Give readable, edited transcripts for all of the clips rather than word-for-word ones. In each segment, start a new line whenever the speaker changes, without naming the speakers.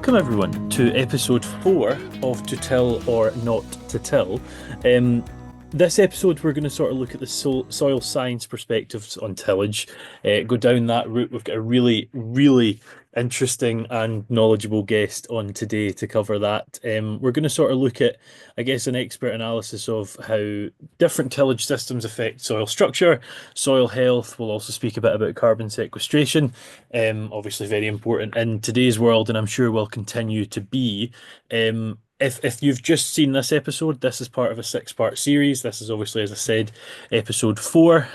Welcome everyone to episode 4 of To Till or Not to Till. Um, this episode we're going to sort of look at the soil science perspectives on tillage, go down that route. We've got a really interesting and knowledgeable guest on today to cover that. We're going to sort of look at, I guess, an expert analysis of how different tillage systems affect soil structure, soil health. We'll also speak a bit about carbon sequestration, obviously very important in today's world, and I'm sure will continue to be. If you've just seen this episode, this is part of a six-part series. This is obviously, as I said, episode 4.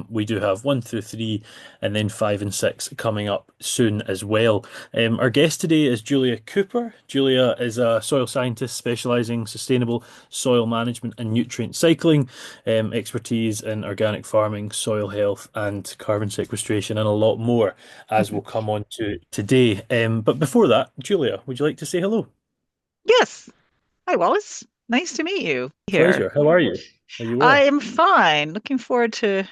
We do have 1 through 3, and then 5 and 6 coming up soon as well. Our guest today is Julia Cooper. Julia is a soil scientist specialising sustainable soil management and nutrient cycling, expertise in organic farming, soil health, and carbon sequestration, and a lot more, as we'll come on to today. But before that, Julia, would you like to say hello?
Yes. Hi, Wallace. Nice to meet you here.
Pleasure. How are you? Are you
I
well?
am fine. Looking forward to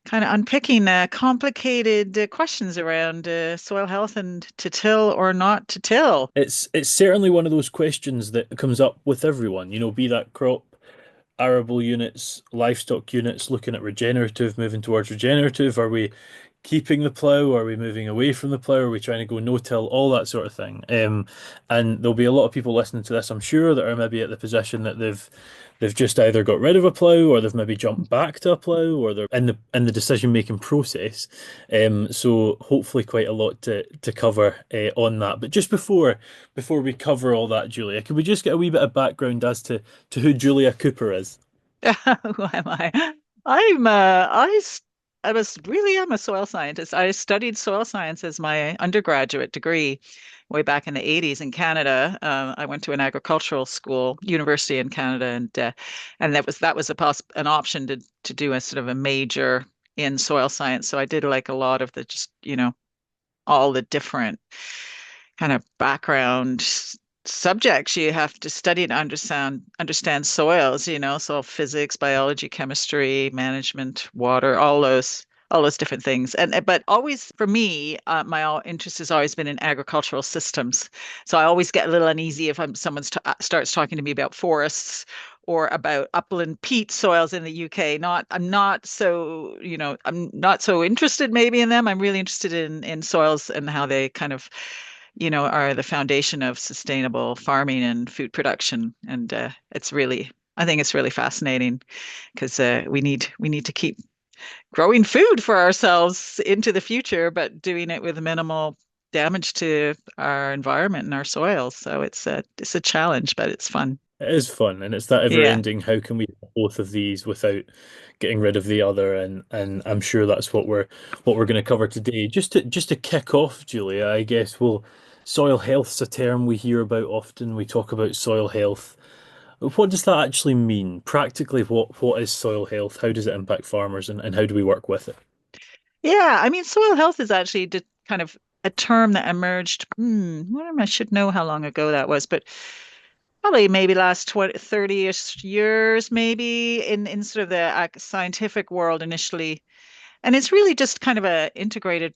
kind of unpicking complicated questions around soil health and to till or not to till.
It's certainly one of those questions that comes up with everyone, be that crop, arable units, livestock units, looking at regenerative, moving towards regenerative. Are we keeping the plough? Are we moving away from the plough? Are we trying to go no-till? All that sort of thing. And there'll be a lot of people listening to this, I'm sure, that are maybe at the position that they've just either got rid of a plough, or they've maybe jumped back to a plough, or they're in the decision-making process. So hopefully quite a lot to cover on that. But just before we cover all that, Julia, could we just get a wee bit of background as to who Julia Cooper is?
Who am I? I'm I was really am a soil scientist. I studied soil science as my undergraduate degree way back in the 80s in Canada. I went to an agricultural school, university in Canada, and that was an option to do a sort of a major in soil science. So I did like a lot of the just, all the different kind of background subjects you have to study to understand soils, soil physics, biology, chemistry, management, water, all those different things. And but always for me, my interest has always been in agricultural systems. So I always get a little uneasy if someone starts talking to me about forests or about upland peat soils in the UK. I'm not so interested maybe in them. I'm really interested in soils and how they kind of, are the foundation of sustainable farming and food production. And I think it's really fascinating because we need to keep growing food for ourselves into the future, but doing it with minimal damage to our environment and our soils. So it's a challenge, but it's fun.
It is fun, and it's that
Yeah.
ever-ending, how can we have both of these without getting rid of the other? And I'm sure that's what we're going to cover today. Just to kick off, Julia, I guess, well, soil health's a term we hear about often. We talk about soil health. What does that actually mean? Practically, what is soil health? How does it impact farmers, and how do we work with it?
Yeah. I mean, soil health is actually kind of a term that emerged. I should know how long ago that was, but probably maybe last 20, 30-ish years, maybe in sort of the scientific world initially. And it's really just kind of a integrated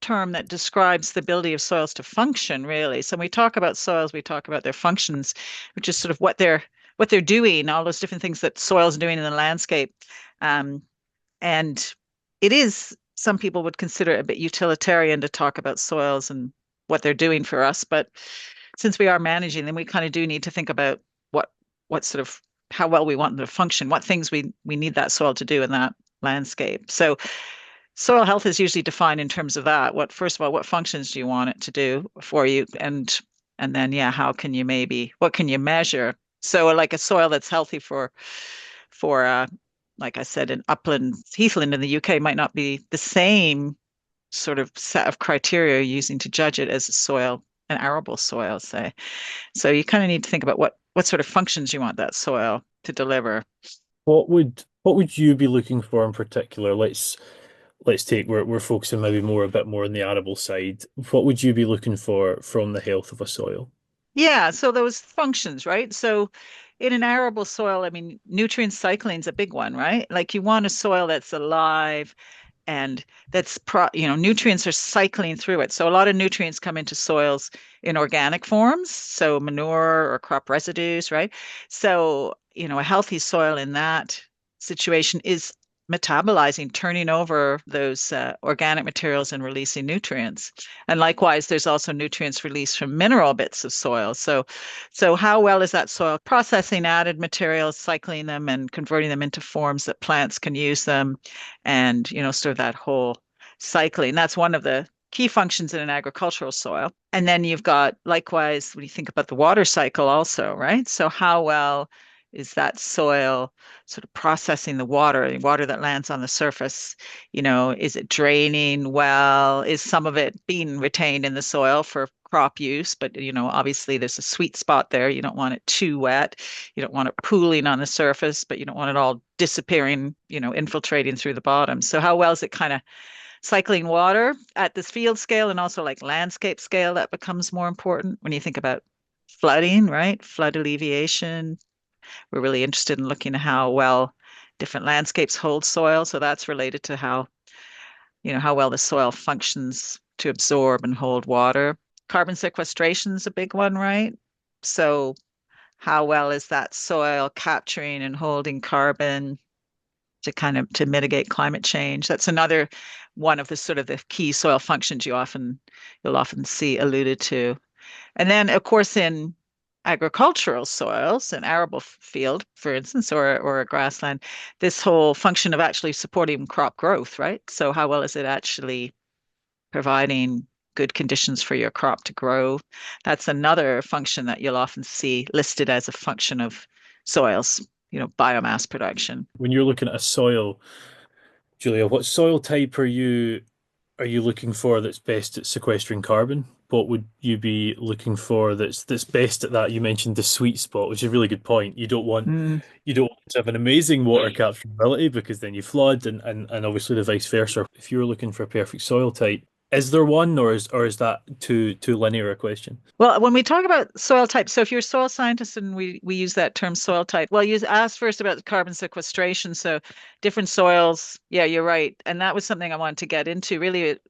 term that describes the ability of soils to function, really. So when we talk about soils, we talk about their functions, which is sort of what they're doing, all those different things that soils are doing in the landscape. Um, and it is, some people would consider it a bit utilitarian to talk about soils and what they're doing for us. But since we are managing them, we kind of do need to think about what sort of how well we want them to function, what things we need that soil to do in that landscape. So soil health is usually defined in terms of that. First of all, what functions do you want it to do for you? And then, yeah, what can you measure? So like a soil that's healthy for like I said, in upland, heathland in the UK might not be the same sort of set of criteria you're using to judge it as an arable soil, say. So you kind of need to think about what sort of functions you want that soil to deliver.
What would you be looking for in particular? Let's take we're focusing maybe more a bit more on the arable side. What would you be looking for from the health of a soil?
Yeah, so those functions, right? So in an arable soil, I mean, nutrient cycling is a big one, right? Like you want a soil that's alive and nutrients are cycling through it. So a lot of nutrients come into soils. in organic forms, so manure or crop residues, right? So, a healthy soil in that situation is metabolizing, turning over those organic materials and releasing nutrients. And likewise, there's also nutrients released from mineral bits of soil. So how well is that soil processing added materials, cycling them and converting them into forms that plants can use them, and sort of that whole cycling. That's one of the key functions in an agricultural soil. And then you've got, likewise, when you think about the water cycle also, right? So how well is that soil sort of processing the water that lands on the surface? Is it draining well? Is some of it being retained in the soil for crop use? But, obviously there's a sweet spot there. You don't want it too wet. You don't want it pooling on the surface, but you don't want it all disappearing, infiltrating through the bottom. So how well is it kind of cycling water at this field scale, and also like landscape scale? That becomes more important when you think about flooding, right? Flood alleviation. We're really interested in looking at how well different landscapes hold soil. So that's related to how well the soil functions to absorb and hold water. Carbon sequestration is a big one, right? So how well is that soil capturing and holding carbon to mitigate climate change? That's another one of the sort of the key soil functions you'll often see alluded to. And then, of course, in agricultural soils, an arable field, for instance, or a grassland, this whole function of actually supporting crop growth, right? So how well is it actually providing good conditions for your crop to grow? That's another function that you'll often see listed as a function of soils, biomass production.
When you're looking at a soil, Julia, what soil type are you looking for that's best at sequestering carbon? What would you be looking for that's best at that? You mentioned the sweet spot, which is a really good point.
Mm.
You don't want to have an amazing water capture ability because then you flood, and obviously the vice versa. If you were looking for a perfect soil type, is there one, or is that too linear a question?
Well, when we talk about soil type, so if you're a soil scientist and we use that term soil type, well, you asked first about carbon sequestration. So different soils, yeah, you're right. And that was something I wanted to get into, really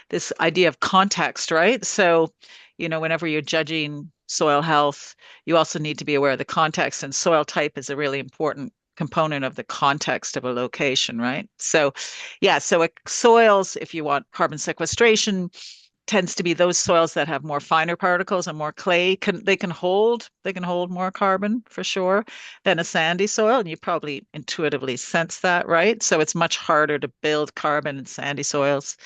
this idea of context, right? So, whenever you're judging soil health, you also need to be aware of the context, and soil type is a really important component of the context of a location, right? So, yeah, so soils, if you want carbon sequestration, tends to be those soils that have more finer particles and more clay. They can hold more carbon for sure than a sandy soil, and you probably intuitively sense that, right? So it's much harder to build carbon in sandy soils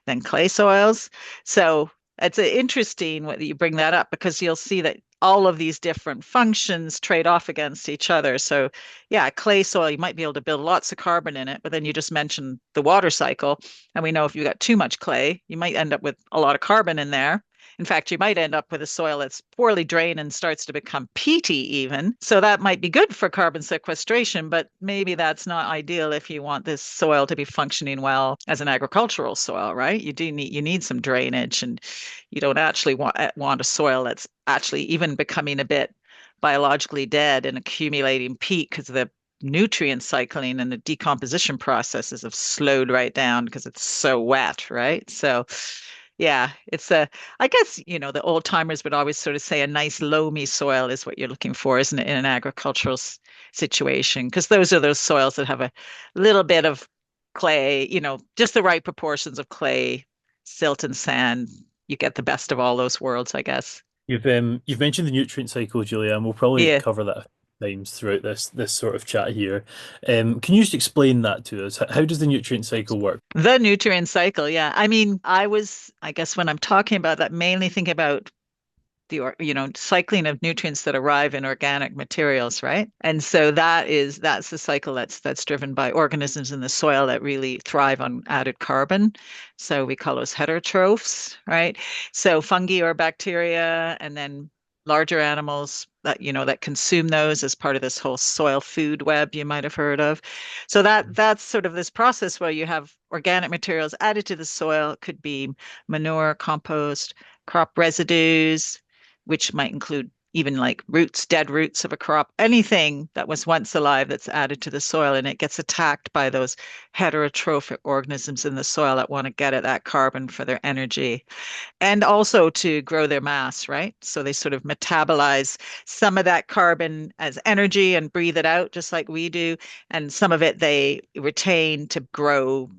than clay soils. So it's interesting that you bring that up, because you'll see that all of these different functions trade off against each other. So yeah, clay soil, you might be able to build lots of carbon in it, but then you just mentioned the water cycle. And we know if you got too much clay, you might end up with a lot of carbon in there. In fact, you might end up with a soil that's poorly drained and starts to become peaty even. So that might be good for carbon sequestration, but maybe that's not ideal if you want this soil to be functioning well as an agricultural soil, right? You need some drainage, and you don't actually want a soil that's actually even becoming a bit biologically dead and accumulating peat, because the nutrient cycling and the decomposition processes have slowed right down because it's so wet, right? So yeah, I guess, the old timers would always sort of say a nice loamy soil is what you're looking for, isn't it, in an agricultural situation? Because those soils that have a little bit of clay, just the right proportions of clay, silt, and sand. You get the best of all those worlds, I guess.
You've mentioned the nutrient cycle, Julia, and we'll probably
Yeah.
cover that a few times throughout this sort of chat here. Can you just explain that to us? How does the nutrient cycle work?
The nutrient cycle, yeah. I mean, I guess when I'm talking about that, mainly thinking about cycling of nutrients that arrive in organic materials, right? And so that's the cycle that's driven by organisms in the soil that really thrive on added carbon. So we call those heterotrophs, right? So fungi or bacteria, and then larger animals that consume those as part of this whole soil food web you might have heard of. So that's sort of this process where you have organic materials added to the soil. It could be manure, compost, crop residues, which might include even like roots, dead roots of a crop, anything that was once alive that's added to the soil, and it gets attacked by those heterotrophic organisms in the soil that want to get at that carbon for their energy and also to grow their mass, right? So they sort of metabolize some of that carbon as energy and breathe it out just like we do. And some of it they retain to grow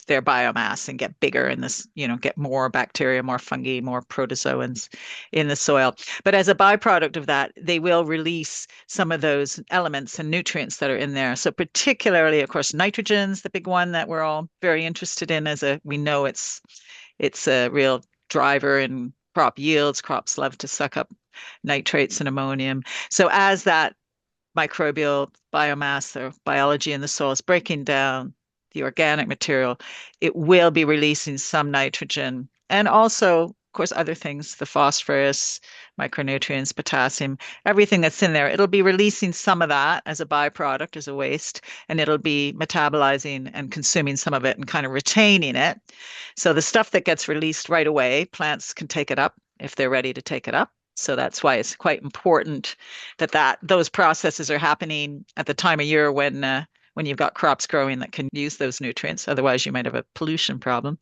their biomass and get bigger in this, get more bacteria, more fungi, more protozoans in the soil. But as a byproduct of that, they will release some of those elements and nutrients that are in there. So particularly, of course, nitrogen's the big one that we're all very interested in we know it's a real driver in crop yields. Crops love to suck up nitrates and ammonium. So as that microbial biomass or biology in the soil is breaking down the organic material, it will be releasing some nitrogen and also, of course, other things, the phosphorus, micronutrients, potassium, everything that's in there. It'll be releasing some of that as a byproduct, as a waste, and it'll be metabolizing and consuming some of it and kind of retaining it. So the stuff that gets released right away, plants can take it up if they're ready to take it up. So that's why it's quite important that those processes are happening at the time of year when you've got crops growing that can use those nutrients. Otherwise, you might have a pollution problem.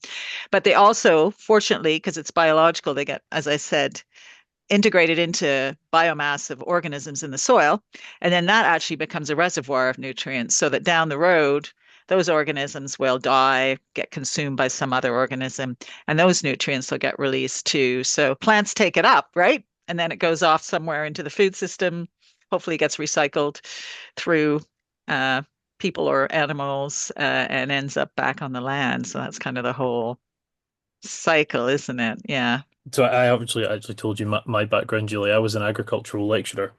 But they also, fortunately, because it's biological, they get, as I said, integrated into biomass of organisms in the soil. And then that actually becomes a reservoir of nutrients so that down the road, those organisms will die, get consumed by some other organism, and those nutrients will get released too. So plants take it up, right? And then it goes off somewhere into the food system. Hopefully, it gets recycled through uh, people or animals and ends up back on the land. So that's kind of the whole cycle, isn't it? Yeah.
So I actually told you my background, Julie. I was an agricultural lecturer,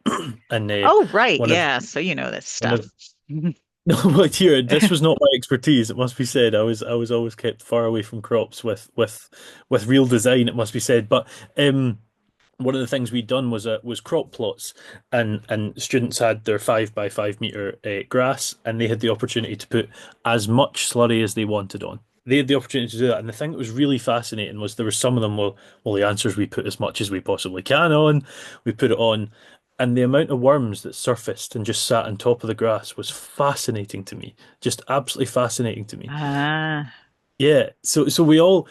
and
Oh, right.
one of
Yeah. So you know this
one
stuff.
of no, but here this was not my expertise. It must be said. I was always kept far away from crops with real design. It must be said. But one of the things we'd done was crop plots, and students had their 5 by 5 meter grass, and they had the opportunity to put as much slurry as they wanted on. They had the opportunity to do that, and the thing that was really fascinating was there were some of them. Well, the answers we put as much as we possibly can on, we put it on, and the amount of worms that surfaced and just sat on top of the grass was fascinating to me, just absolutely fascinating to me.
Ah.
Yeah, so we all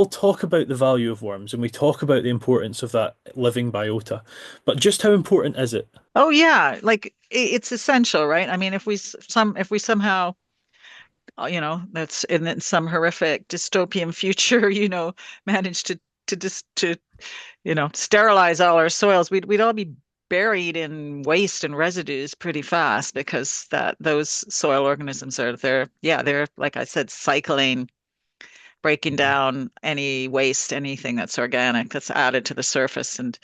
talk about the value of worms and we talk about the importance of that living biota, but just how important is it?
Oh yeah, like it's essential, right? I mean, if we somehow, that's in some horrific dystopian future, manage to just to sterilize all our soils, we'd all be buried in waste and residues pretty fast because that those soil organisms they're like I said, cycling, breaking
Mhm.
down any waste, anything that's organic that's added to the surface and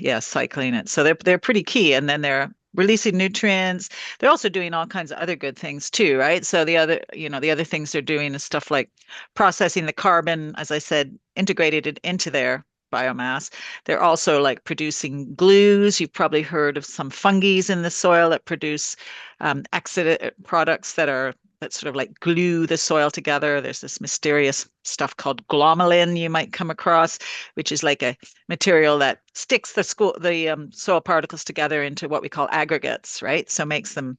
yeah, cycling it. So they're pretty key. And then they're releasing nutrients. They're also doing all kinds of other good things too, right? So the other things they're doing is stuff like processing the carbon, as I said, integrated it into their biomass. They're also like producing glues. You've probably heard of some fungi in the soil that produce exit products that sort of like glue the soil together. There's this mysterious stuff called glomalin you might come across, which is like a material that sticks the soil particles together into what we call aggregates, right? So makes them,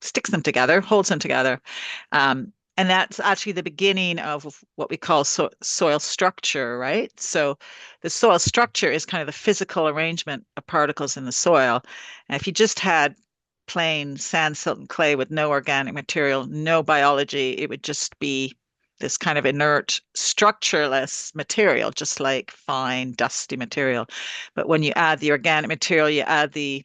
sticks them together, holds them together. And that's actually the beginning of what we call soil structure, right? So the soil structure is kind of the physical arrangement of particles in the soil. And if you just had plain sand, silt, and clay with no organic material, no biology, it would just be this kind of inert, structureless material, just like fine, dusty material. But when you add the organic material, you add the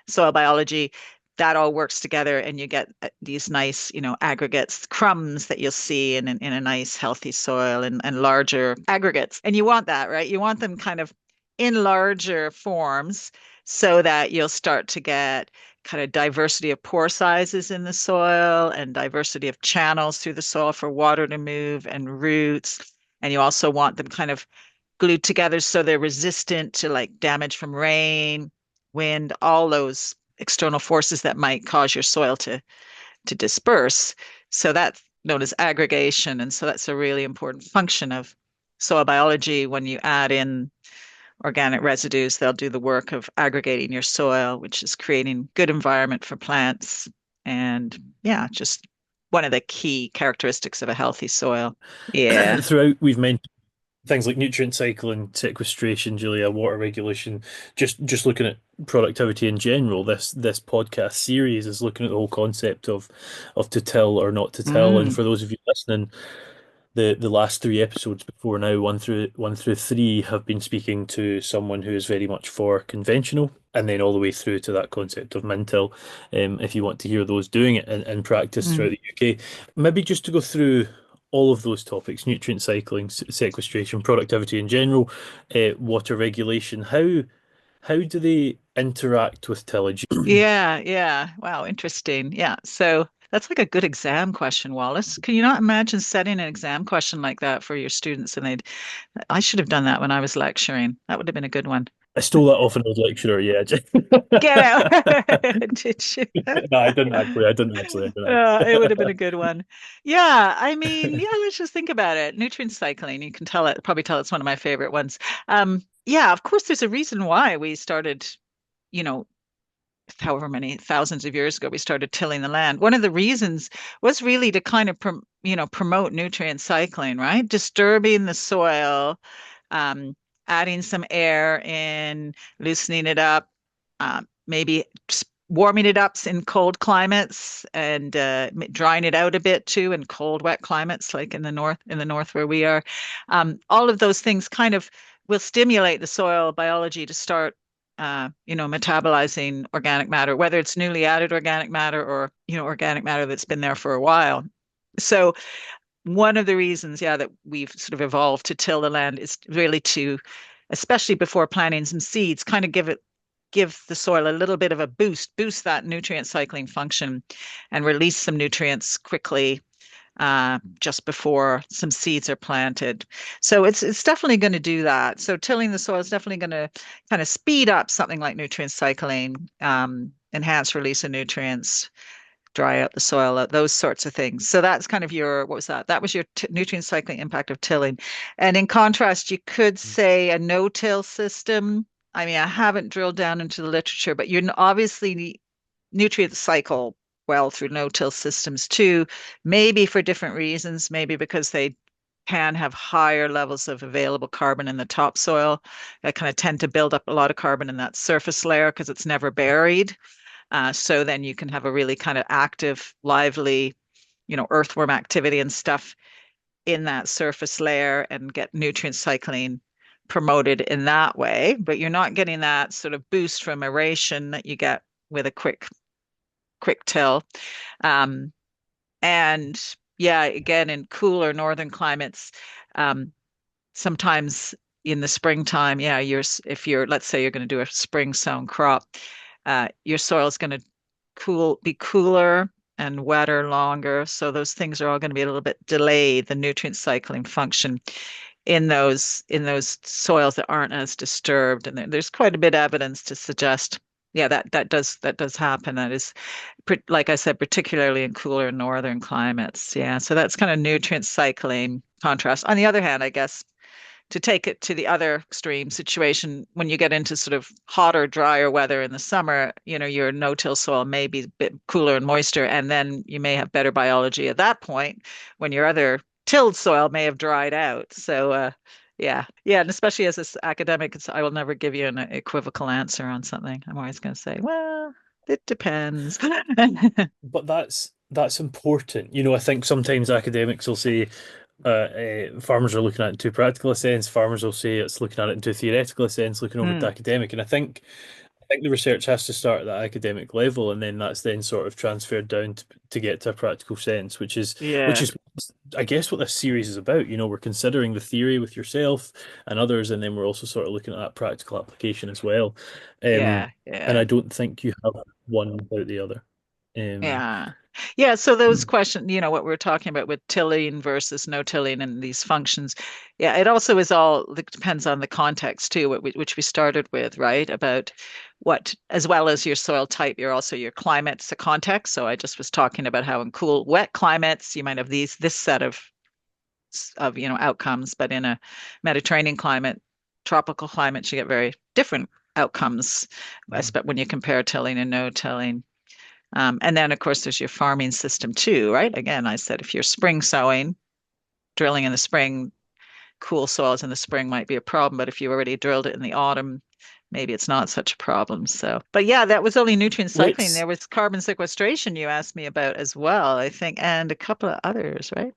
soil biology, that all works together and you get these nice, aggregates, crumbs that you'll see in a nice, healthy soil and larger aggregates. And you want that, right? You want them kind of in larger forms so that you'll start to get kind of diversity of pore sizes in the soil and diversity of channels through the soil for water to move and roots. And you also want them kind of glued together so they're resistant to like damage from rain, wind, all those external forces that might cause your soil to disperse. So that's known as aggregation. And so that's a really important function of soil biology when you add in organic residues. They'll do the work of aggregating your soil, which is creating good environment for plants. And yeah, just one of the key characteristics of a healthy soil. Yeah.
Throughout, we've mentioned things like nutrient cycling, sequestration, Julia, water regulation, just looking at productivity in general. This podcast series is looking at the whole concept of to till or not to till. And
Mm,
for those of you listening, the last three episodes before now, one through three, have been speaking to someone who is very much for conventional, and then all the way through to that concept of Mintel. If you want to hear those doing it in practice throughout
mm.
the UK, maybe just to go through all of those topics: nutrient cycling, sequestration, productivity in general, water regulation. How do they interact with tillage?
Yeah, yeah. Wow, interesting. Yeah. So that's like a good exam question, Wallace. Can you not imagine setting an exam question like that for your students? And I should have done that when I was lecturing. That would have been a good one.
I stole that off an old lecturer. Yeah.
Get out. Did you?
No, I didn't actually. I didn't actually. I didn't
It would have been
actually.
a good one. Yeah, I mean, yeah, let's just think about it. Nutrient cycling, you can tell it, probably tell it's one of my favorite ones. Yeah, of course, there's a reason why we started, you know, however many thousands of years ago we started tilling the land. One of the reasons was really to kind of promote nutrient cycling, right? Disturbing the soil, um, adding some air in, loosening it up, maybe warming it up in cold climates and drying it out a bit too in cold, wet climates like in the north where we are. All of those things kind of will stimulate the soil biology to start metabolizing organic matter, whether it's newly added organic matter or, organic matter that's been there for a while. So one of the reasons, yeah, that we've sort of evolved to till the land is really to, especially before planting some seeds, kind of give the soil a little bit of a boost that nutrient cycling function and release some nutrients quickly just before some seeds are planted. So it's definitely going to do that. So tilling the soil is definitely going to kind of speed up something like nutrient cycling, enhance release of nutrients, dry out the soil, those sorts of things. So that's kind of what was that? That was your nutrient cycling impact of tilling. And in contrast, you could say a no-till system. I mean, I haven't drilled down into the literature, but you're obviously nutrient cycle well through no-till systems too, maybe for different reasons, maybe because they can have higher levels of available carbon in the topsoil that kind of tend to build up a lot of carbon in that surface layer because it's never buried. So then you can have a really kind of active, lively, earthworm activity and stuff in that surface layer and get nutrient cycling promoted in that way. But you're not getting that sort of boost from aeration that you get with a quick till. Um, and yeah, again, in cooler northern climates, um, sometimes in the springtime, yeah, if you're, let's say you're going to do a spring sown crop, your soil is going to be cooler and wetter longer. So those things are all going to be a little bit delayed, the nutrient cycling function in those soils that aren't as disturbed. And there's quite a bit of evidence to suggest, yeah, that does happen. That is, like I said, particularly in cooler northern climates. Yeah, so that's kind of nutrient cycling contrast. On the other hand, I guess to take it to the other extreme situation, when you get into sort of hotter, drier weather in the summer, your no-till soil may be a bit cooler and moister, and then you may have better biology at that point when your other tilled soil may have dried out. So, yeah, and especially as this academic, I will never give you an equivocal answer on something. I'm always going to say, well, it depends.
But that's important. I think sometimes academics will say farmers are looking at it in too practical a sense. Farmers will say it's looking at it in too theoretical a sense, looking over to
Hmm.
academic. And I think the research has to start at that academic level, and then that's then sort of transferred down to get to a practical sense, which is which
Yeah,
is I guess what this series is about. We're considering the theory with yourself and others, and then we're also sort of looking at that practical application as well. Um,
yeah,
and
yeah.
I don't think you have one without the other. Um,
Yeah. Yeah. So those questions, what we're talking about with tilling versus no tilling and these functions. Yeah. It also it depends on the context too, which we started with, right? About as well as your soil type, you're also your climate's the context. So I just was talking about how in cool, wet climates, you might have this set of outcomes, but in a Mediterranean climate, tropical climates, you get very different outcomes,
Mm.
when you compare tilling and no tilling. And then, of course, there's your farming system too, right? Again, I said if you're spring sowing, drilling in the spring, cool soils in the spring might be a problem, but if you already drilled it in the autumn, maybe it's not such a problem. So, but yeah, that was only nutrient cycling.
Let's
There was carbon sequestration you asked me about as well, I think, and a couple of others, right?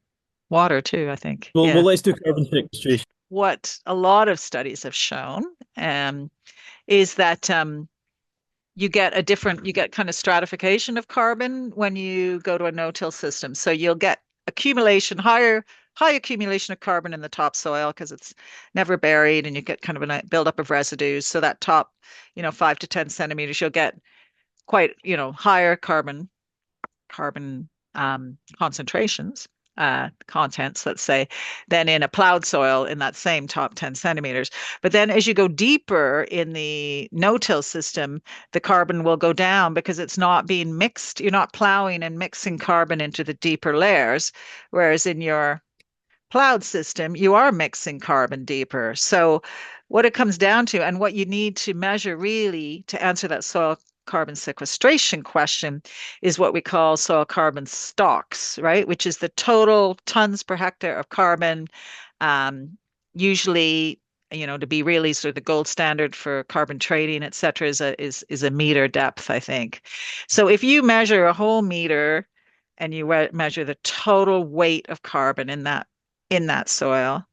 Water too, I think.
well
Yeah.
let's do carbon sequestration.
What a lot of studies have shown um, is that you get kind of stratification of carbon when you go to a no-till system. So you'll get high accumulation of carbon in the topsoil because it's never buried, and you get kind of a buildup of residues. So that top, 5 to 10 centimeters, you'll get quite, higher carbon concentrations, contents, let's say, than in a plowed soil in that same top 10 centimeters. But then as you go deeper in the no-till system, the carbon will go down because it's not being mixed. You're not plowing and mixing carbon into the deeper layers, whereas in your plowed system, you are mixing carbon deeper. So what it comes down to, and what you need to measure really to answer that soil carbon sequestration question, is what we call soil carbon stocks, right? Which is the total tons per hectare of carbon. Um, Usually, to be really sort of the gold standard for carbon trading, et cetera, is a meter depth, I think. So if you measure a whole meter and you measure the total weight of carbon in that soil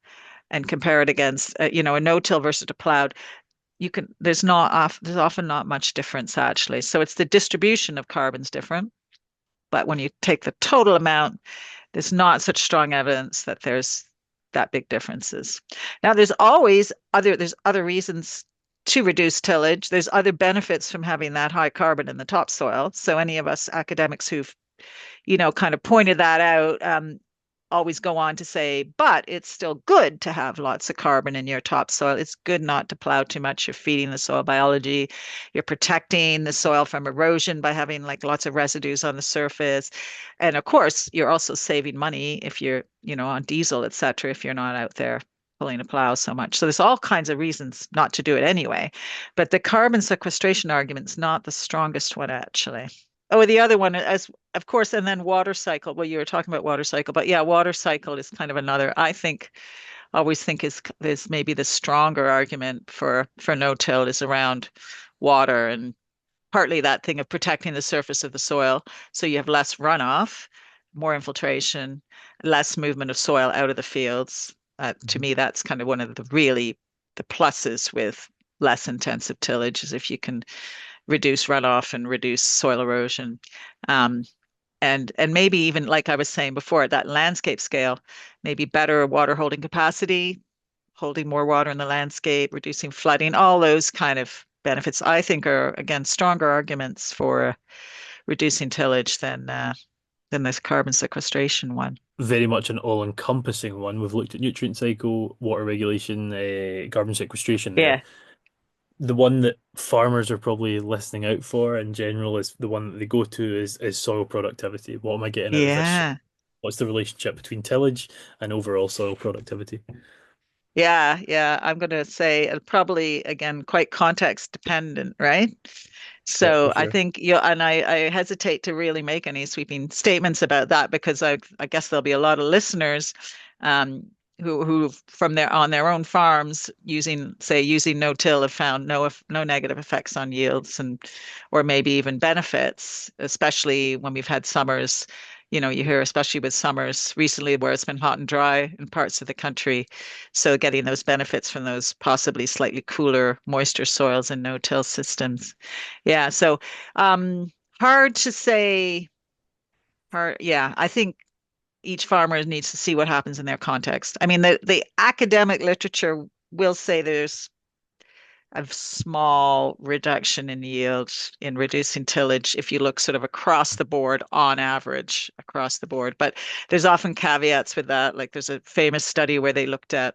and compare it against a no-till versus a plowed, there's often not much difference actually. So it's the distribution of carbon's different, but when you take the total amount, there's not such strong evidence that there's that big differences. Now there's other reasons to reduce tillage. There's other benefits from having that high carbon in the topsoil. So any of us academics who've kind of pointed that out, always go on to say, but it's still good to have lots of carbon in your topsoil. It's good not to plow too much. You're feeding the soil biology. You're protecting the soil from erosion by having like lots of residues on the surface. And of course, you're also saving money if you're, on diesel, et cetera, if you're not out there pulling a plow so much. So there's all kinds of reasons not to do it anyway. But the carbon sequestration argument's not the strongest one, actually. Oh, the other one, as of course, and then water cycle. Well, you were talking about water cycle, but yeah, water cycle is kind of another. I think always think is maybe the stronger argument for no-till is around water, and partly that thing of protecting the surface of the soil, so you have less runoff, more infiltration, less movement of soil out of the fields. To me, that's kind of one of the pluses with less intensive tillage, is if you can reduce runoff and reduce soil erosion. Um, and maybe even like I was saying before, at that landscape scale, maybe better water holding capacity, holding more water in the landscape, reducing flooding, all those kind of benefits, I think, are again stronger arguments for reducing tillage than this carbon sequestration one.
Very much an all-encompassing one. We've looked at nutrient cycle, water regulation, carbon sequestration there.
Yeah.
The one that farmers are probably listening out for in general is the one that they go to is soil productivity. What am I getting out of this?
Yeah.
What's the relationship between tillage and overall soil productivity?
Yeah, yeah. I'm going to say probably again quite context dependent, right?
Yeah, for
So I
sure.
think and I hesitate to really make any sweeping statements about that because I guess there'll be a lot of listeners um, who from their own farms using no-till have found no negative effects on yields, and or maybe even benefits, especially when we've had summers. You hear, especially with summers recently where it's been hot and dry in parts of the country. So getting those benefits from those possibly slightly cooler, moisture soils and no-till systems. Yeah, so hard to say. Hard, yeah, I think each farmer needs to see what happens in their context. I mean, the academic literature will say there's a small reduction in yield in reducing tillage if you look sort of across the board on average across the board. But there's often caveats with that. Like there's a famous study where they looked at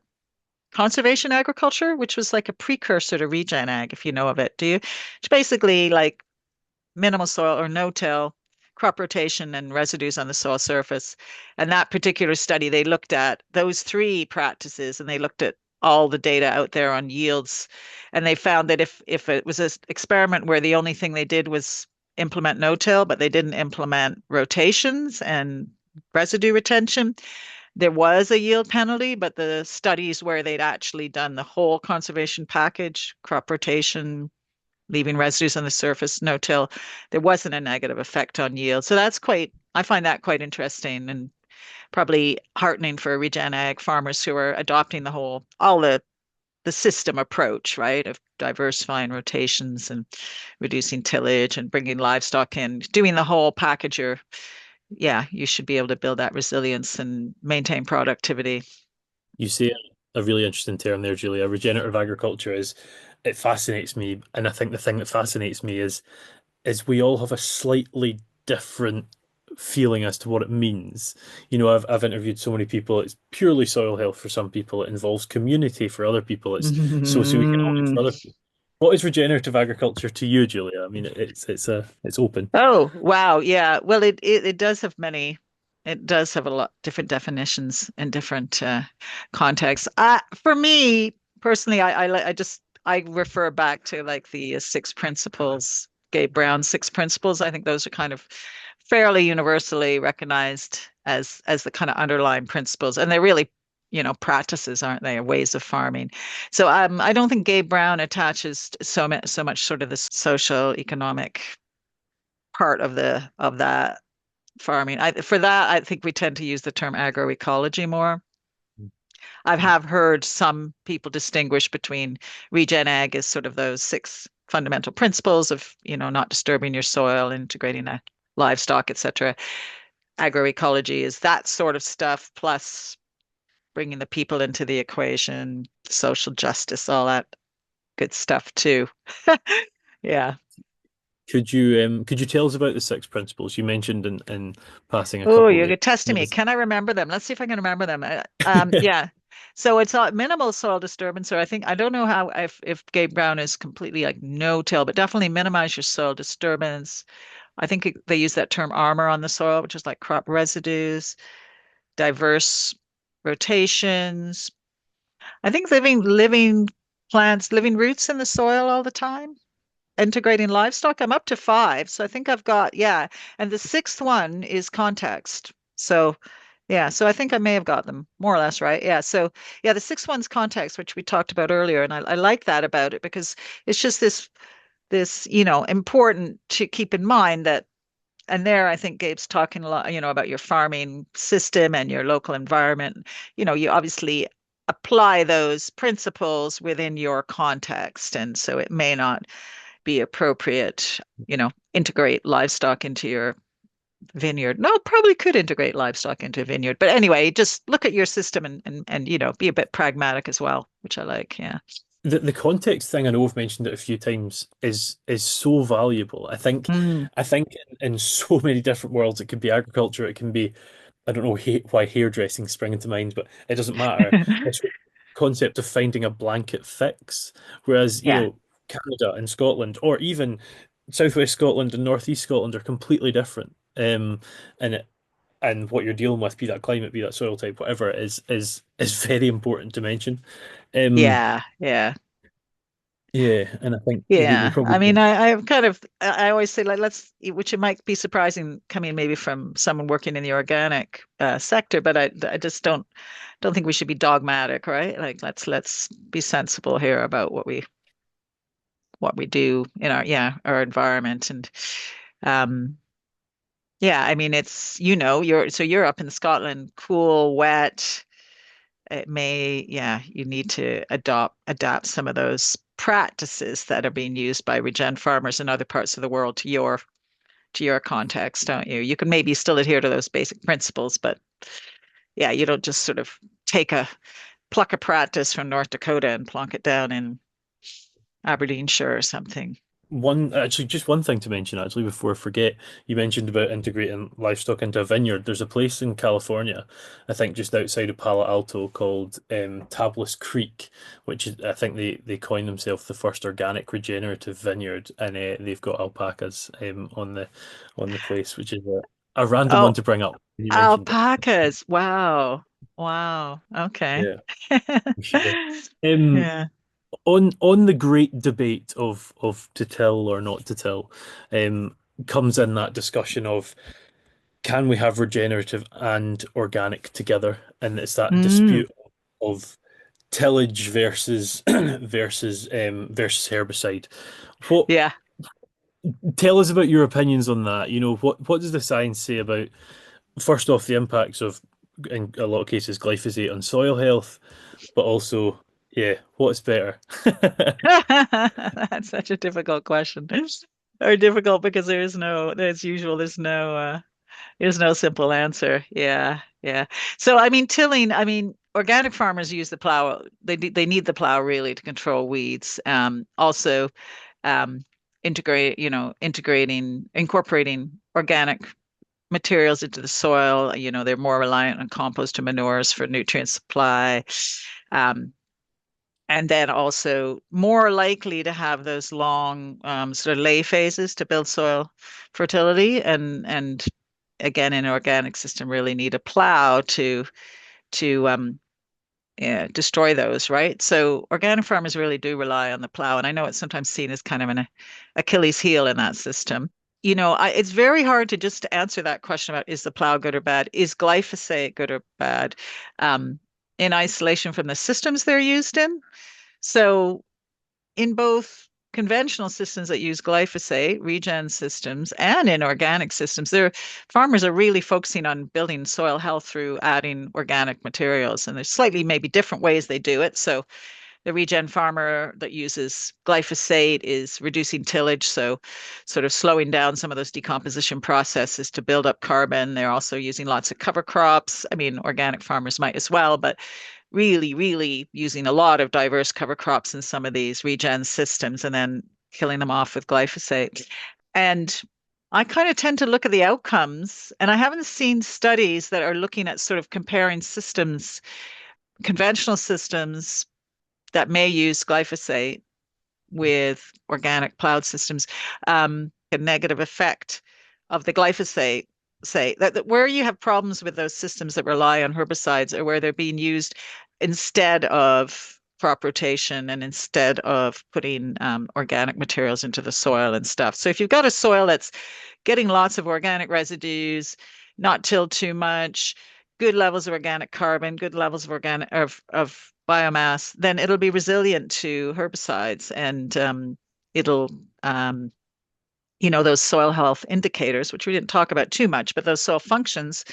conservation agriculture, which was like a precursor to regen ag, if you know of it. Do you? It's basically like minimal soil or no-till, crop rotation and residues on the soil surface. And that particular study, they looked at those three practices and they looked at all the data out there on yields, and they found that if it was an experiment where the only thing they did was implement no-till, but they didn't implement rotations and residue retention, there was a yield penalty. But the studies where they'd actually done the whole conservation package, crop rotation, leaving residues on the surface, no-till, there wasn't a negative effect on yield. So I find that quite interesting and probably heartening for regen ag farmers who are adopting all the system approach, right, of diversifying rotations and reducing tillage and bringing livestock in, doing the whole package. Yeah, you should be able to build that resilience and maintain productivity.
You say a really interesting term there, Julia. Regenerative agriculture is it fascinates me, and I think the thing that fascinates me is we all have a slightly different feeling as to what it means. You know, I've interviewed so many people. It's purely soil health for some people. It involves community for other people. It's socioeconomic for other people. What is regenerative agriculture to you, Julia? I mean, it's open.
Oh, wow. Yeah. Well, it does have it does have a lot different definitions in different contexts. For me personally, I refer back to like the six principles, Gabe Brown's six principles. I think those are kind of fairly universally recognized as the kind of underlying principles, and they're really, practices, aren't they, or ways of farming. So I don't think Gabe Brown attaches so much sort of the social economic part of that farming. For that, I think we tend to use the term agroecology more. I have heard some people distinguish between regen ag as sort of those six fundamental principles of, not disturbing your soil, integrating a livestock, etc. Agroecology is that sort of stuff, plus bringing the people into the equation, social justice, all that good stuff too. Yeah.
Could you tell us about the six principles you mentioned in passing a
Oh,
couple
you're
there?
testing
What
me.
is
Can I remember them? Let's see if I can remember them. Yeah. So it's minimal soil disturbance, or I don't know how if Gabe Brown is completely like no till, but definitely minimize your soil disturbance. I think they use that term armor on the soil, which is like crop residues, diverse rotations. I think living plants, living roots in the soil all the time, integrating livestock. I'm up to five. So I think I've got, yeah. And the sixth one is context. So, yeah. So I think I may have got them more or less right. Yeah. So, yeah, the sixth one's context, which we talked about earlier. And I like that about it because it's just this, important to keep in mind that. And there, I think Gabe's talking a lot, about your farming system and your local environment. You obviously apply those principles within your context. And so it may not be appropriate, integrate livestock into your vineyard. No, probably could integrate livestock into a vineyard. But anyway, just look at your system and be a bit pragmatic as well, which I like. Yeah.
the context thing? I know I've mentioned it a few times. Is so valuable.
Mm.
I think in so many different worlds, it could be agriculture. It can be I don't know why hairdressing spring into mind, but it doesn't matter. This concept of finding a blanket fix, whereas
Yeah.
Canada and Scotland, or even Southwest Scotland and Northeast Scotland, are completely different. And what you're dealing with, be that climate, be that soil type, whatever, is very important to mention. Um,
Yeah. Yeah.
yeah, and I think we
Yeah,
probably
I mean, I always say like which it might be surprising coming maybe from someone working in the organic sector, but I just don't think we should be dogmatic, right? Like let's be sensible here about what we do in our environment. And um yeah, I mean, it's you're up in Scotland, cool, wet. You need to adapt some of those practices that are being used by regen farmers in other parts of the world to your context, don't you? You can maybe still adhere to those basic principles, but yeah, you don't just sort of pluck a practice from North Dakota and plonk it down in Aberdeenshire or something.
just one thing to mention actually before I forget. You mentioned about integrating livestock into a vineyard. There's a place in California, I think just outside of Palo Alto, called Tablas Creek, which is, I think they coined themselves the first organic regenerative vineyard, and they've got alpacas on the place, which is a random one
Oh,
to bring up. You mentioned it.
alpacas. Wow. Wow. Okay.
Yeah, for sure. Um,
Yeah.
on the great debate of to tell or not to tell, um, comes in that discussion of can we have regenerative and organic together? And it's that
Mm,
dispute of tillage versus herbicide. What
yeah.
Tell us about your opinions on that. You know, what does the science say about first off the impacts of in a lot of cases glyphosate on soil health, but also yeah, what's better?
That's such a difficult question. Or difficult because there's usual, there's no simple answer. Yeah, yeah. So I mean, tilling, I mean, organic farmers use the plow. They need the plow really to control weeds. Also, um, incorporating organic materials into the soil. They're more reliant on compost and manures for nutrient supply. Um, and then also more likely to have those long sort of lay phases to build soil fertility and again in an organic system really need a plow to yeah, destroy those, right? So organic farmers really do rely on the plow, and I know it's sometimes seen as kind of an Achilles heel in that system. It's very hard to just answer that question about is the plow good or bad? Is glyphosate good or bad? Um, in isolation from the systems they're used in. So in both conventional systems that use glyphosate, regen systems, and in organic systems, farmers are really focusing on building soil health through adding organic materials. And there's slightly maybe different ways they do it. So the regen farmer that uses glyphosate is reducing tillage, so sort of slowing down some of those decomposition processes to build up carbon. They're also using lots of cover crops. I mean, organic farmers might as well, but really, really using a lot of diverse cover crops in some of these regen systems and then killing them off with glyphosate. And I kind of tend to look at the outcomes, and I haven't seen studies that are looking at sort of comparing systems, conventional systems that may use glyphosate with organic plowed systems, a negative effect of the glyphosate. Say that where you have problems with those systems that rely on herbicides or where they're being used instead of crop rotation and instead of putting organic materials into the soil and stuff. So if you've got a soil that's getting lots of organic residues, not tilled too much, good levels of organic carbon, good levels of organic of biomass, then it'll be resilient to herbicides and it'll those soil health indicators, which we didn't talk about too much, but those soil functions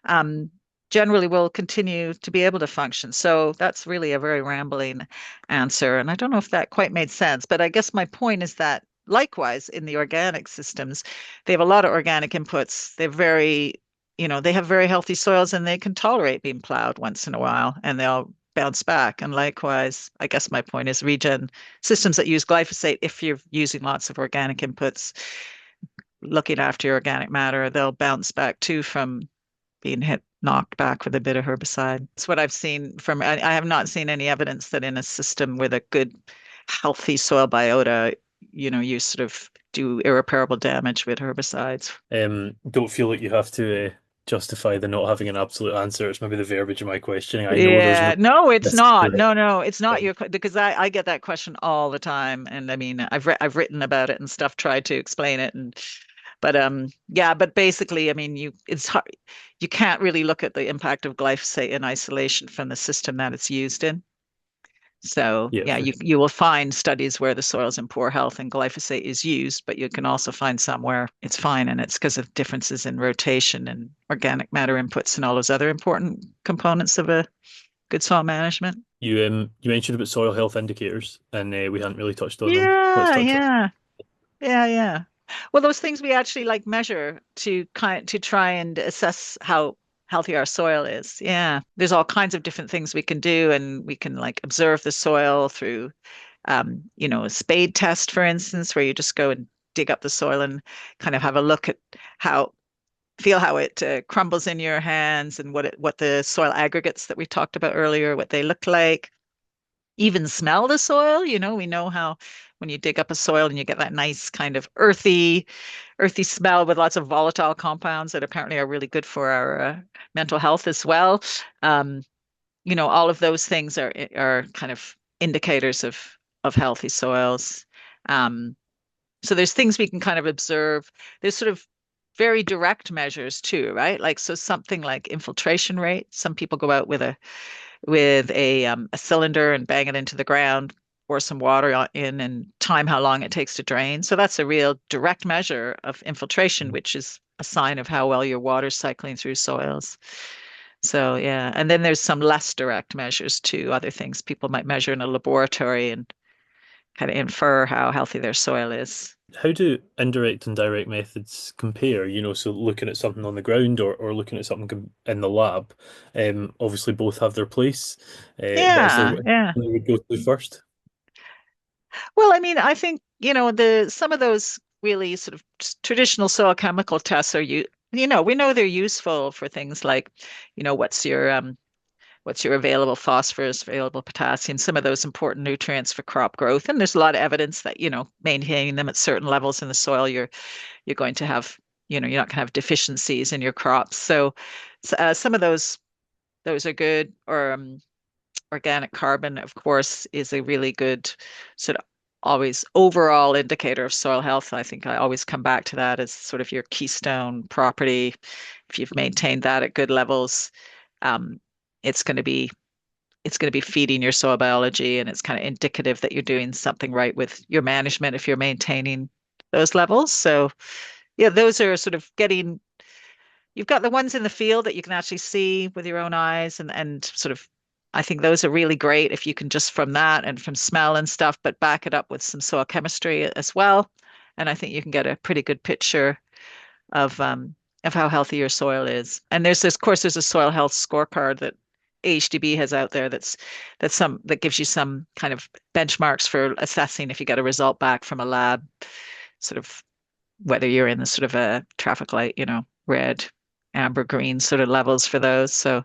um, generally will continue to be able to function. So that's really a very rambling answer. And I don't know if that quite made sense, but I guess my point is that likewise in the organic systems, they have a lot of organic inputs. They have very healthy soils and they can tolerate being plowed once in a while and they'll bounce back. And likewise, I guess my point is regen systems that use glyphosate, if you're using lots of organic inputs, looking after your organic matter, they'll bounce back too from being knocked back with a bit of herbicide. It's what I've seen I have not seen any evidence that in a system with a good, healthy soil biota, you sort of do irreparable damage with herbicides.
Don't feel like you have to justify the not having an absolute answer. It's maybe the verbiage of my questioning. I know there's no
Yeah, no, it's not.
necessarily.
No, it's not because I get that question all the time, and I mean, I've written about it and stuff, tried to explain it, and but yeah, but basically, I mean, it's hard, you can't really look at the impact of glyphosate in isolation from the system that it's used in. So
Yeah,
yeah,
for
you will find studies where the soil's in poor health and glyphosate is used, but you can also find some where it's fine, and it's because of differences in rotation and organic matter inputs and all those other important components of a good soil management.
you mentioned about soil health indicators, and we hadn't really touched on them. Let's
Yeah,
touch on.
yeah, yeah. Well, those things we actually like measure to try and assess how healthy our soil is. Yeah, there's all kinds of different things we can do, and we can like observe the soil through, a spade test, for instance, where you just go and dig up the soil and kind of have a look at feel how it crumbles in your hands and what the soil aggregates that we talked about earlier, what they look like. Even smell the soil. We know how when you dig up a soil and you get that nice kind of earthy smell with lots of volatile compounds that apparently are really good for our mental health as well. Um, all of those things are kind of indicators of healthy soils. Um, so there's things we can kind of observe. There's sort of very direct measures too, right? Like so something like infiltration rate. Some people go out with a cylinder and bang it into the ground, pour some water in and time how long it takes to drain. So that's a real direct measure of infiltration, which is a sign of how well your water's cycling through soils. So yeah, and then there's some less direct measures too, other things people might measure in a laboratory and kind of infer how healthy their soil is.
How do indirect and direct methods compare? So looking at something on the ground or looking at something in the lab, obviously both have their place. But is there
Yeah,
one
yeah.
you would go to first?
Well, I mean, I think, the some of those really sort of traditional soil chemical tests are we know they're useful for things like, what's your available phosphorus, available potassium, some of those important nutrients for crop growth. And there's a lot of evidence that, maintaining them at certain levels in the soil, you're going to have, you're not going to have deficiencies in your crops. So, some of those are good. Or organic carbon, of course, is a really good sort of always overall indicator of soil health. I think I always come back to that as sort of your keystone property. If you've maintained that at good levels, um, it's going to be it's going to be feeding your soil biology, and it's kind of indicative that you're doing something right with your management if you're maintaining those levels. So yeah, those are sort of getting you've got the ones in the field that you can actually see with your own eyes, and sort of I think those are really great if you can just from that and from smell and stuff, but back it up with some soil chemistry as well. And I think you can get a pretty good picture of um of how healthy your soil is. And of course there's a soil health scorecard that AHDB has out there that gives you some kind of benchmarks for assessing if you get a result back from a lab, sort of whether you're in the sort of a traffic light, red, amber, green sort of levels for those. So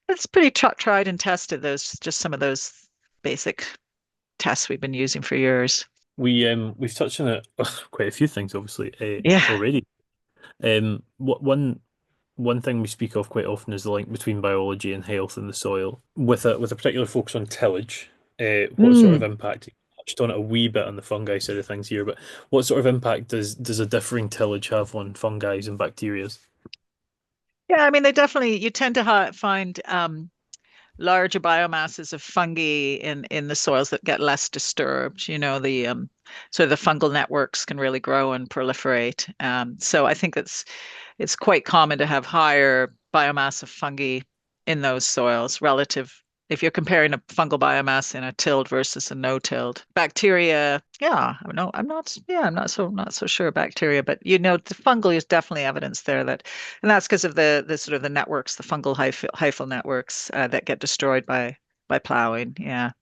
it's pretty tried and tested. Those just some of those basic tests we've been using for years.
We've touched on it quite a few things, obviously,
Yeah.
already. One thing we speak of quite often is the link between biology and health in the soil, with a particular focus on tillage. What sort of
Mm.
impact? You touched on it a wee bit on the fungi side of things here, but what sort of impact does a differing tillage have on fungi and bacteria?
Yeah, I mean, you tend to find larger biomasses of fungi in the soils that get less disturbed. So the fungal networks can really grow and proliferate. So I think it's quite common to have higher biomass of fungi in those soils relative if you're comparing a fungal biomass in a tilled versus a no-tilled. Bacteria, yeah, I'm not so sure bacteria, but the fungal is definitely evidence there and that's because of the sort of the networks, the fungal hyphal networks that get destroyed by plowing. Yeah,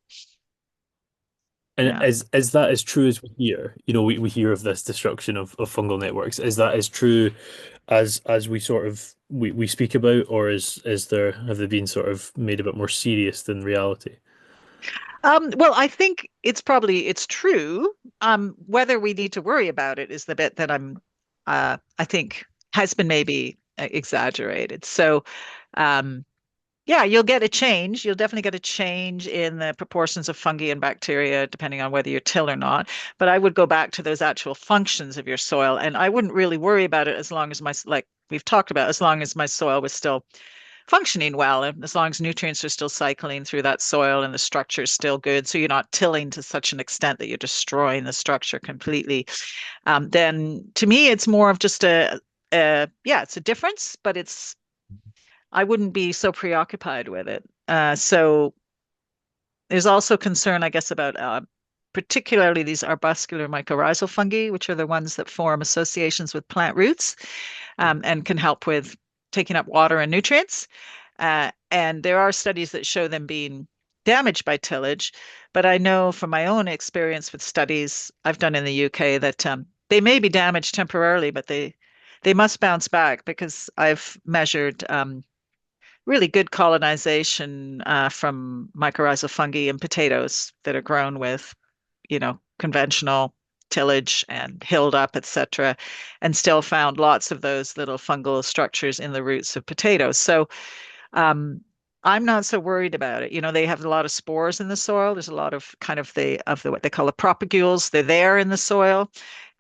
And
yeah.
is that as true as we hear? We hear of this destruction of fungal networks. Is that as true as we speak about, or have they been sort of made a bit more serious than reality?
Well, I think it's true. Whether we need to worry about it is the bit that I think has been maybe exaggerated. So, um, yeah, you'll get a change. You'll definitely get a change in the proportions of fungi and bacteria, depending on whether you till or not. But I would go back to those actual functions of your soil, and I wouldn't really worry about it as long as like we've talked about, as long as my soil was still functioning well, and as long as nutrients are still cycling through that soil and the structure is still good, so you're not tilling to such an extent that you're destroying the structure completely. Then to me, it's more of just yeah, it's a difference, but I wouldn't be so preoccupied with it. So there's also concern, I guess, about particularly these arbuscular mycorrhizal fungi, which are the ones that form associations with plant roots and can help with taking up water and nutrients. And there are studies that show them being damaged by tillage, but I know from my own experience with studies I've done in the UK that they may be damaged temporarily, but they must bounce back because I've measured really good colonization from mycorrhizal fungi in potatoes that are grown with, conventional tillage and hilled up, etc., and still found lots of those little fungal structures in the roots of potatoes. So um, I'm not so worried about it. You know, they have a lot of spores in the soil. There's a lot of kind of the what they call the propagules. They're there in the soil.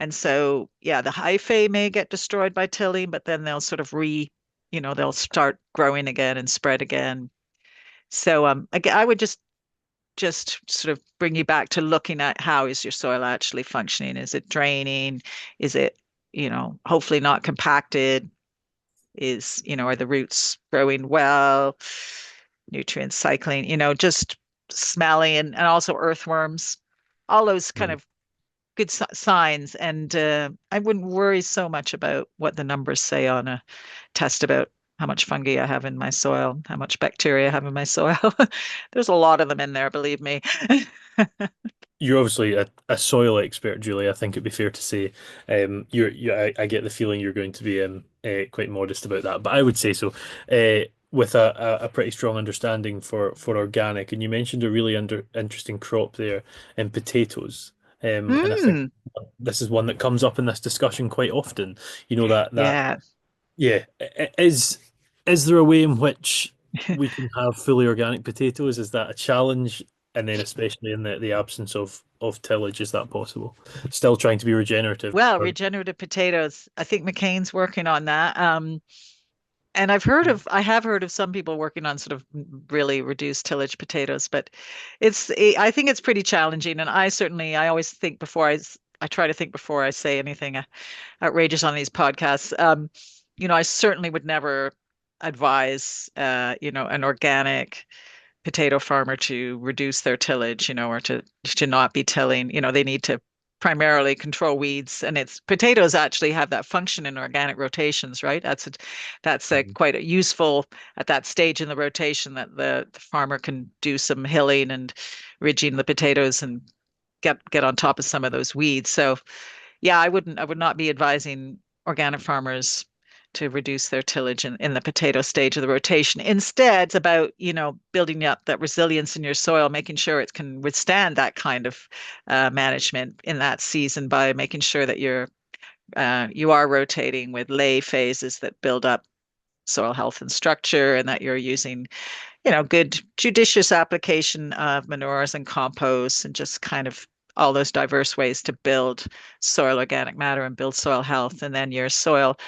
And so, yeah, the hyphae may get destroyed by tilling, but then they'll sort of they'll start growing again and spread again. So again, I would just sort of bring you back to looking at how is your soil actually functioning? Is it draining? Is it, hopefully not compacted? Are the roots growing well? Nutrient cycling, just smelling and also earthworms, all those kind
Mm.
of good signs. And I wouldn't worry so much about what the numbers say on a test about how much fungi I have in my soil, how much bacteria I have in my soil. There's a lot of them in there, believe me.
You're obviously a soil expert, Julie. I think it'd be fair to say. I get the feeling you're going to be quite modest about that, but I would say so. With a pretty strong understanding for organic, and you mentioned a really interesting crop there in potatoes. And I think
Mm,
this is one that comes up in this discussion quite often. You know that
yeah.
yeah, is there a way in which we can have fully organic potatoes? Is that a challenge? And then especially in the absence of tillage, is that possible? Still trying to be regenerative.
Well, regenerative potatoes. I think McCain's working on that. And I have heard of some people working on sort of really reduced tillage potatoes, but I think it's pretty challenging. And I always think I try to think before I say anything outrageous on these podcasts. I certainly would never advise, an organic potato farmer to reduce their tillage, or to not be tilling. They need to primarily control weeds, and it's potatoes actually have that function in organic rotations, right? That's
Mhm.
quite a useful at that stage in the rotation that the farmer can do some hilling and ridging the potatoes and get on top of some of those weeds. So yeah, I would not be advising organic farmers to reduce their tillage in the potato stage of the rotation. Instead, it's about, building up that resilience in your soil, making sure it can withstand that kind of management in that season by making sure that you are rotating with lay phases that build up soil health and structure, and that you're using, good judicious application of manures and compost and just kind of all those diverse ways to build soil organic matter and build soil health. And then your soil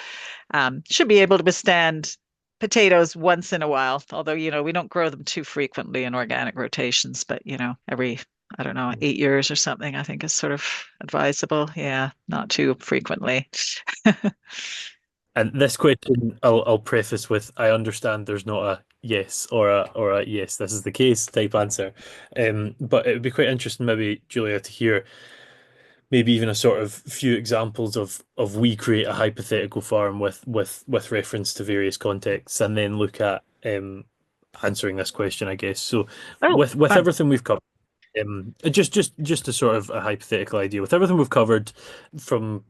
should be able to withstand potatoes once in a while, although, we don't grow them too frequently in organic rotations, but, every, I don't know, 8 years or something, I think is sort of advisable. Yeah, not too frequently.
And this question, I'll preface with, I understand there's not a yes or a yes, this is the case type answer. But it would be quite interesting, maybe Julia, to hear maybe even a sort of few examples of we create a hypothetical farm with reference to various contexts, and then look at answering this question, I guess. So
Oh,
with
fun.
everything we've covered. Just a sort of a hypothetical idea. With everything we've covered, from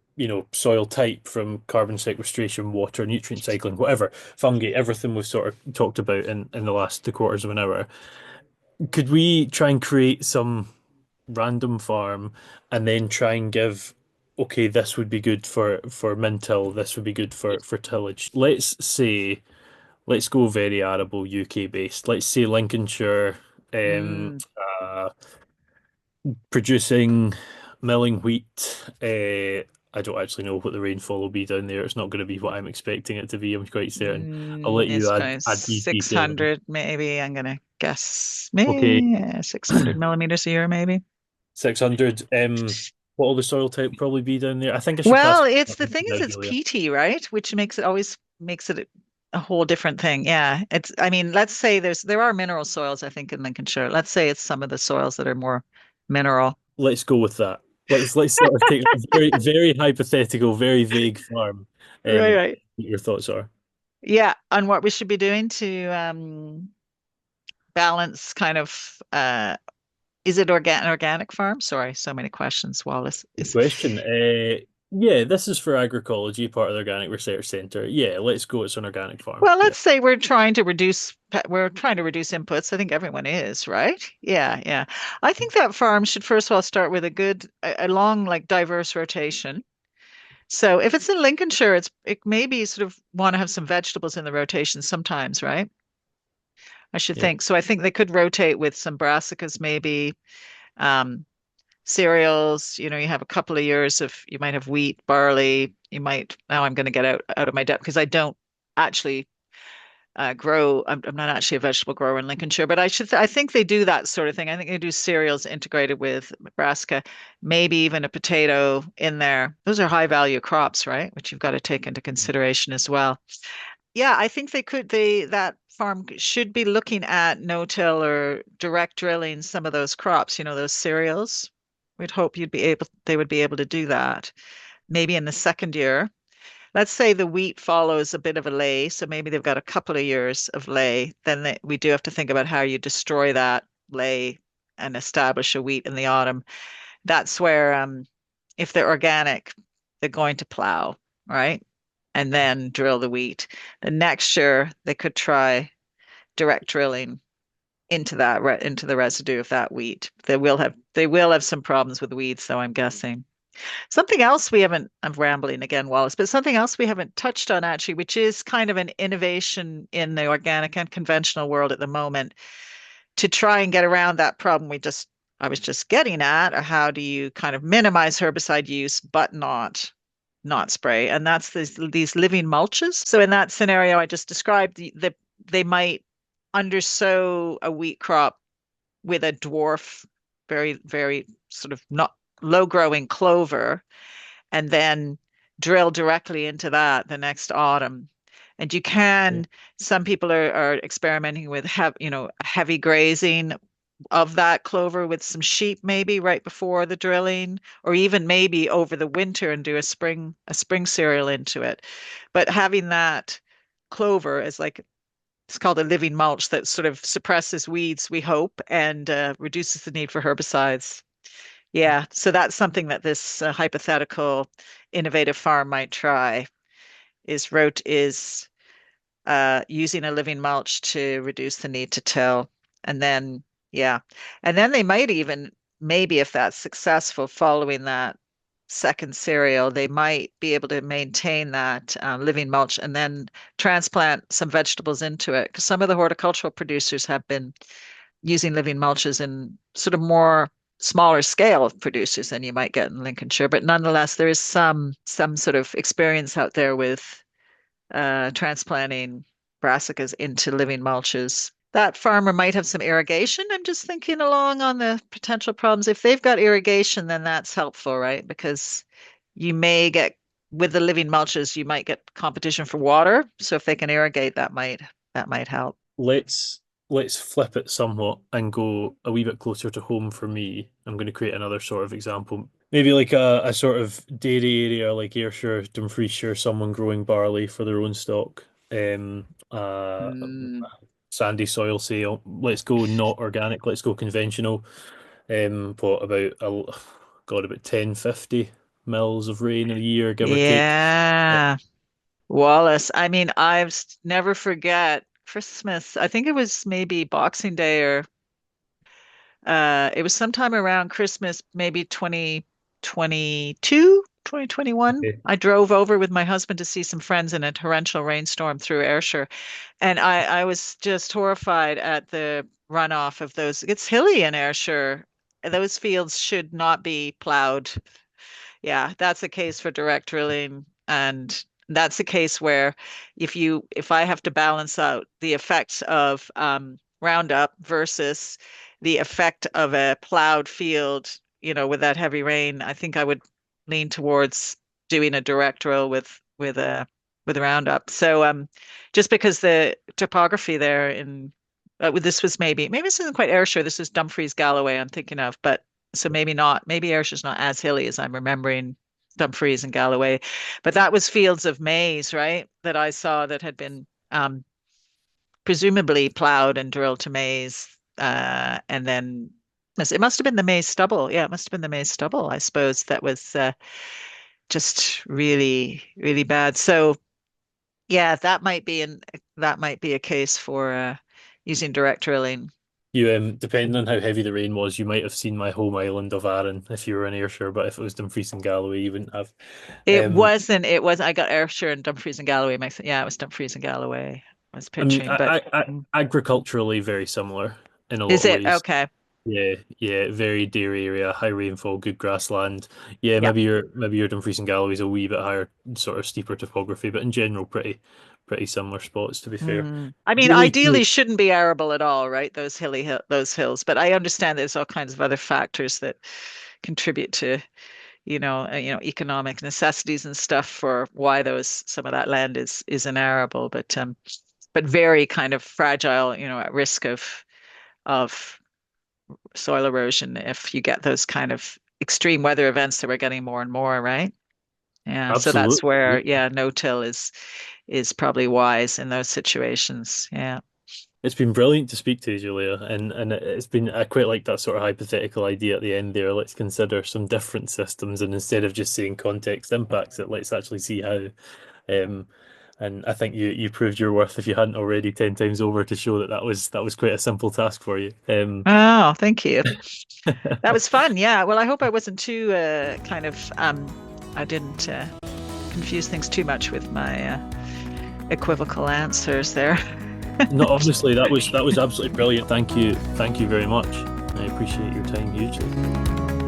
soil type, from carbon sequestration, water, nutrient cycling, whatever, fungi, everything we've sort of talked about in the last 3/4 of an hour, could we try and create some random farm and then try and give, okay, this would be good for min-till, this would be good for tillage. Let's go very arable UK based. Let's say Lincolnshire, um,
Mm,
uh, producing milling wheat. I don't actually know what the rainfall will be down there. It's not going to be what I'm expecting it to be. I'm quite certain. I'll let you
it's going
add these details in.
600, maybe. I'm gonna guess
Okay,
maybe 600 millimeters a year, maybe.
600. What will the soil type probably be down there? I think I should pass
Well,
on
it's the
to
thing is
you,
it's
Julia.
PT, right? Which makes it a whole different thing. Yeah. I mean, let's say there are mineral soils, I think, in Lincolnshire. Let's say it's some of the soils that are more mineral.
Let's go with that. Let's sort of take a very very hypothetical, very vague farm.
Right,
What
right.
your thoughts are.
Yeah, and what we should be doing to balance kind of is it organic farm? Sorry, so many questions, Wallace.
Good question. Yeah, this is for Agricology, part of the Organic Research Centre. Yeah, let's go. It's an organic farm.
Well,
Yeah,
let's say we're trying to reduce inputs. I think everyone is, right? Yeah, yeah. I think that farm should first of all start with a long, like diverse rotation. So if it's in Lincolnshire, it maybe sort of want to have some vegetables in the rotation sometimes, right? I should
yeah,
think. So I think they could rotate with some brassicas, maybe um, cereals. You know, you have a couple of years of you might have wheat, barley. You might. Now I'm going to get out of my depth because I don't actually grow. I'm not actually a vegetable grower in Lincolnshire, but I think they do that sort of thing. I think they do cereals integrated with brassica, maybe even a potato in there. Those are high value crops, right? Which you've got to take into consideration as well. Yeah, I think that farm should be looking at no-till or direct drilling some of those crops, those cereals. We'd hope they would be able to do that. Maybe in the second year. Let's say the wheat follows a bit of a lay, so maybe they've got a couple of years of lay. We do have to think about how you destroy that lay and establish a wheat in the autumn. That's where, if they're organic, they're going to plow, right? And then drill the wheat. The next year, they could try direct drilling into the residue of that wheat. They will have some problems with weeds, though, I'm guessing. Something else we haven't, I'm rambling again, Wallace, but something else we haven't touched on actually, which is kind of an innovation in the organic and conventional world at the moment to try and get around that problem I was just getting at, or how do you kind of minimize herbicide use but not spray? And that's these living mulches. So in that scenario I just described, they might undersow a wheat crop with a dwarf, very, very sort of not low growing clover and then drill directly into that the next autumn. And
yeah.
some people are experimenting with heavy grazing of that clover with some sheep maybe right before the drilling, or even maybe over the winter and do a spring cereal into it. But having that clover as like it's called a living mulch that sort of suppresses weeds, we hope, and reduces the need for herbicides. Yeah, so that's something that this hypothetical innovative farm might try is using a living mulch to reduce the need to till. And then, yeah, and then they might even, maybe if that's successful following that second cereal, they might be able to maintain that living mulch and then transplant some vegetables into it. Because some of the horticultural producers have been using living mulches in sort of more smaller scale producers than you might get in Lincolnshire. But nonetheless, there is some sort of experience out there with transplanting brassicas into living mulches. That farmer might have some irrigation. I'm just thinking along on the potential problems. If they've got irrigation, then that's helpful, right? Because you may get with the living mulches, you might get competition for water. So if they can irrigate, that might help.
Let's let's flip it somewhat and go a wee bit closer to home for me. I'm going to create another sort of example. Maybe like a sort of dairy area like Ayrshire, Dumfriesshire, someone growing barley for their own stock.
Mm,
Sandy soil, say, let's go not organic, let's go conventional. What about about 10, 50 mils of rain a year, give or take. Uh,
yeah. Wallace, I mean, never forget Christmas. I think it was maybe Boxing Day or it was sometime around Christmas, maybe 2022, 2021.
okay.
I drove over with my husband to see some friends in a torrential rainstorm through Ayrshire, and I was just horrified at the runoff of those. It's hilly in Ayrshire. Those fields should not be plowed. Yeah, that's a case for direct drilling. And that's a case where if I have to balance out the effects of Roundup versus the effect of a plowed field, with that heavy rain, I think I would lean towards doing a direct drill with Roundup. So just because the topography there this was maybe this isn't quite Ayrshire, this is Dumfries Galloway I'm thinking of, but so maybe not. Maybe Ayrshire's not as hilly as I'm remembering Dumfries and Galloway, but that was fields of maize, right? That I saw that had been presumably plowed and drilled to maize, and then it must have been the maize stubble. Yeah, it must have been the maize stubble, I suppose. That was. just really, really bad. So yeah, that might be a case for using direct drilling.
You depending on how heavy the rain was, you might have seen my home island of Arran if you were in Ayrshire, but if it was Dumfries and Galloway, you wouldn't have. Um,
It was, I got Ayrshire and Dumfries and Galloway yeah, it was Dumfries and Galloway I was
I mean,
picturing, but
agriculturally very similar in a lot
is
of
it
ways.
okay?
Yeah, yeah, very dairy area, high rainfall, good grassland. Yeah,
Yeah.
maybe your Dumfries and Galloway's a wee bit higher, sort of steeper topography, but in general, pretty similar spots to be fair.
I mean,
Really
ideally
cool.
shouldn't be arable at all, right? Those hills, but I understand there's all kinds of other factors that contribute to, economic necessities and stuff for why those some of that land is inarable, but very kind of fragile, at risk of soil erosion if you get those kind of extreme weather events that we're getting more and more, right? Yeah, so that's
Absolutely.
where,
Yeah.
yeah, no-till is probably wise in those situations. Yeah.
It's been brilliant to speak to you, Julia, and it's been I quite like that sort of hypothetical idea at the end there. Let's consider some different systems, and instead of just saying context impacts it, let's actually see how. Um, and I think you proved your worth if you hadn't already 10 times over to show that that was quite a simple task for you.
Oh, thank you. That was fun. Yeah. Well, I hope I wasn't too I didn't confuse things too much with my equivocal answers there.
No, honestly, that was absolutely brilliant. Thank you very much. I appreciate your time hugely.